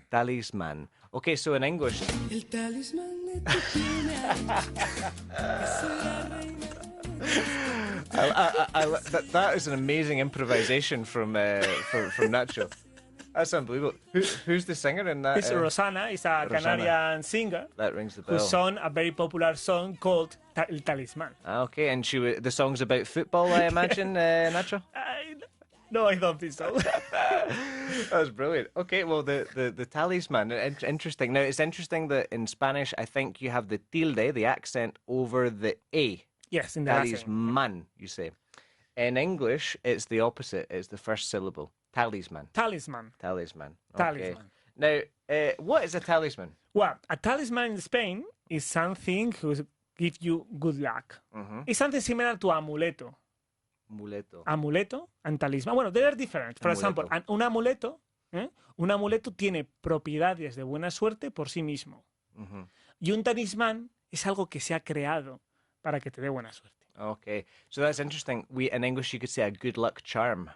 Talisman. Okay, so in English... El talismán de tu that is an amazing improvisation from Nacho. That's unbelievable. Who's the singer in that? It's Rosanna. It's a Canadian singer. That rings the bell. Who sung a very popular song called El Talisman. Okay, and the song's about football, I imagine, Nacho? No, I don't think so. That was brilliant. Okay, well, the talisman, interesting. Now, it's interesting that in Spanish, I think you have the tilde, the accent, over the A. Yes, in the Talisman, you say. In English, it's the opposite. It's the first syllable. Talisman. Talisman. Talisman. Okay. Talisman. Now, what is a talisman? Well, a talisman in Spain is something who gives you good luck. It's something similar to amuleto. Amuleto and talismán. Bueno, they are different. For example, un amuleto tiene propiedades de buena suerte por sí mismo. Y un talismán es algo que se ha creado para que te dé buena suerte. Okay, so that's interesting. In English, you could say a good luck charm.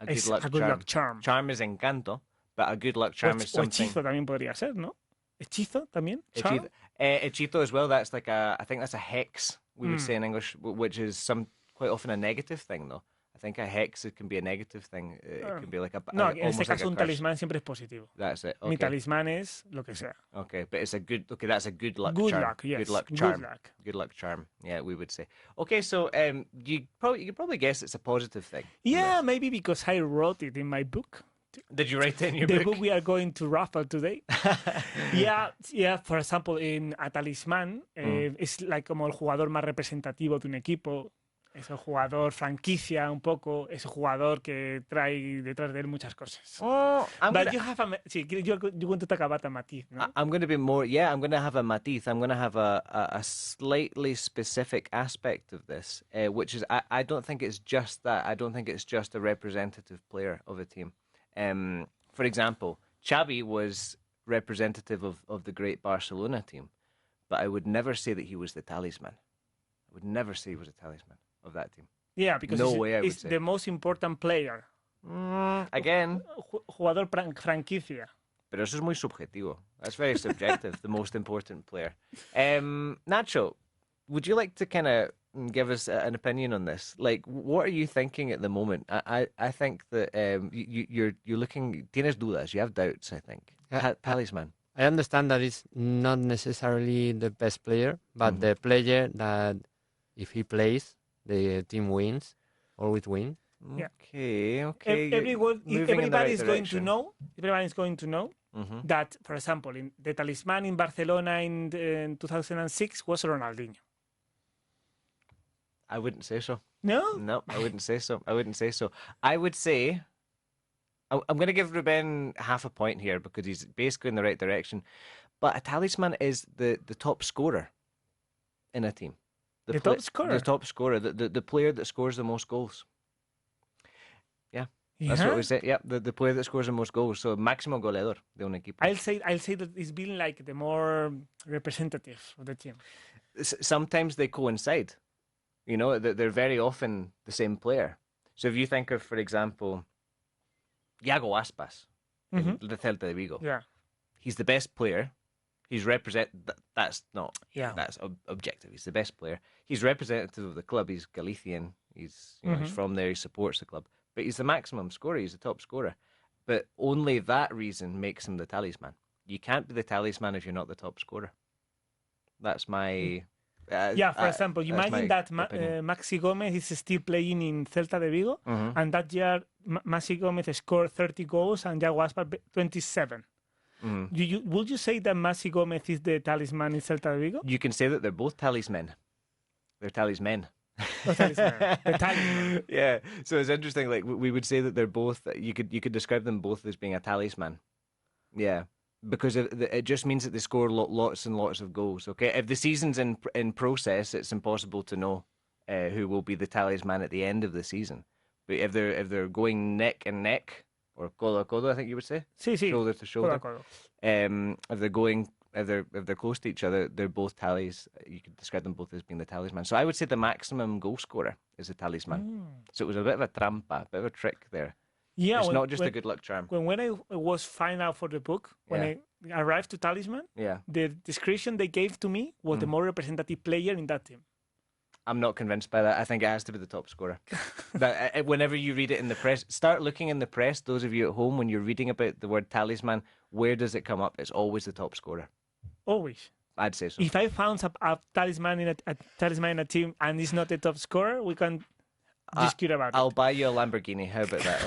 A good luck charm. Charm is encanto, but a good luck charm is something... O hechizo también podría ser, ¿no? Hechizo también. Charm? Hechizo as well. That's like I think that's a hex, we would say in English, which is quite often a negative thing, though. I think a hex, it can be a negative thing. It can be like a... No, en este caso un talismán siempre es positivo. That's it. Okay. Mi talismán es lo que sea. Okay, but it's a good... Okay, that's a good luck good charm. Luck, yes. Good luck charm. Good luck. Good luck charm. Yeah, we would say. Okay, so you could probably guess it's a positive thing. Yeah, maybe because I wrote it in my book. Did you write it in your book? The book we are going to raffle today. Yeah. For example, in a talismán es like como el jugador más representativo de un equipo. Es el jugador franquicia un poco, es el jugador que trae detrás de él muchas cosas. But you have you're going to talk about a matiz, no? I'm going to be more, I'm going to have a matiz. I'm going to have a slightly specific aspect of this, which is, I don't think it's just that. I don't think it's just a representative player of a team. For example, Xavi was representative of the great Barcelona team, but I would never say that he was the talisman. I would never say he was a talisman of that team. Yeah, because he's the most important player. Again. Jugador franquicia. Pero eso es muy subjetivo. That's very subjective, the most important player. Nacho, would you like to kind of give us an opinion on this? Like, what are you thinking at the moment? I think that you're looking... Tienes dudas, you have doubts, I think. Talisman. I understand that it's not necessarily the best player, but the player that if he plays, the team wins, always wins. Yeah. Okay. Everybody's going to know that, for example, in the talisman in Barcelona in 2006 was Ronaldinho. I wouldn't say so. No? No, I wouldn't say so. I would say... I'm going to give Rubén half a point here because he's basically in the right direction. But a talisman is the top scorer in a team. The top scorer? The top scorer, the player that scores the most goals. Yeah, that's what we say. Yeah, the player that scores the most goals. So, máximo goleador de un equipo. I'll say that it's been like the more representative of the team. Sometimes they coincide. You know, they're very often the same player. So if you think of, for example, Iago Aspas, the Celta de Vigo. Yeah. He's the best player. He's that's objective. He's the best player. He's representative of the club. He's Galician. He's from there. He supports the club. But he's the maximum scorer. He's the top scorer. But only that reason makes him the talisman. You can't be the talisman if you're not the top scorer. That's my... for example, you imagine that Maxi Gomez is still playing in Celta de Vigo, and that year Maxi Gomez scored 30 goals and Iago Aspas 27. Would you say that Maxi Gomez is the talisman in Celta de Vigo? You can say that they're both talismen. They're talismen. The talisman. Yeah, so it's interesting. Like we would say that they're both. You could describe them both as being a talisman. Yeah, because it just means that they score lots and lots of goals. Okay, if the season's in process, it's impossible to know who will be the talisman at the end of the season. But if they're going neck and neck, or codo a codo, I think you would say. Sí. Shoulder to shoulder. Codo a codo. If they're close to each other, they're both tallies. You could describe them both as being the talisman. So I would say the maximum goal scorer is a talisman. So it was a bit of a trampa, a bit of a trick there. Yeah, it's not just a good luck charm. When I was finding out for the book, when I arrived to Talisman, the description they gave to me was the more representative player in that team. I'm not convinced by that. I think it has to be the top scorer. Whenever you read it in the press, start looking in the press, those of you at home, when you're reading about the word talisman, where does it come up? It's always the top scorer. Always. I'd say so. If I found a talisman in a team and it's not the top scorer, we can discuss about it. I'll buy you a Lamborghini. How about that?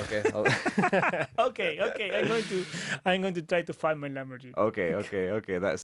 Okay. Okay. I'm going to try to find my Lamborghini. Okay. That's